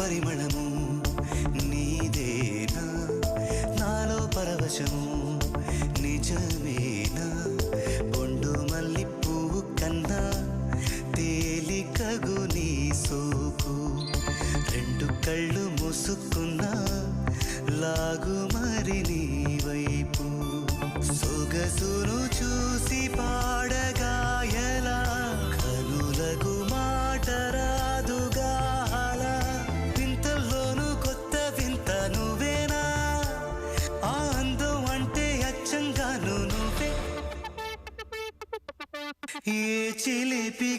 పరిమళము నీదేనా నాలో పరవశము నిజమేనా బొండు మల్లి పువ్వు కన్నా తేలికగు నీ సోకు రెండు కళ్ళు మూసుకున్నా లాగు మరి నీ వైపు సొగసును చూసి పాడగాయలా కనులకు మాట రాదుగా వింతల్లోనూ కొత్త వింత నువ్వేనా ఆ అందం అంటే అచ్చంగాను నువ్వే ఏ చిలిపి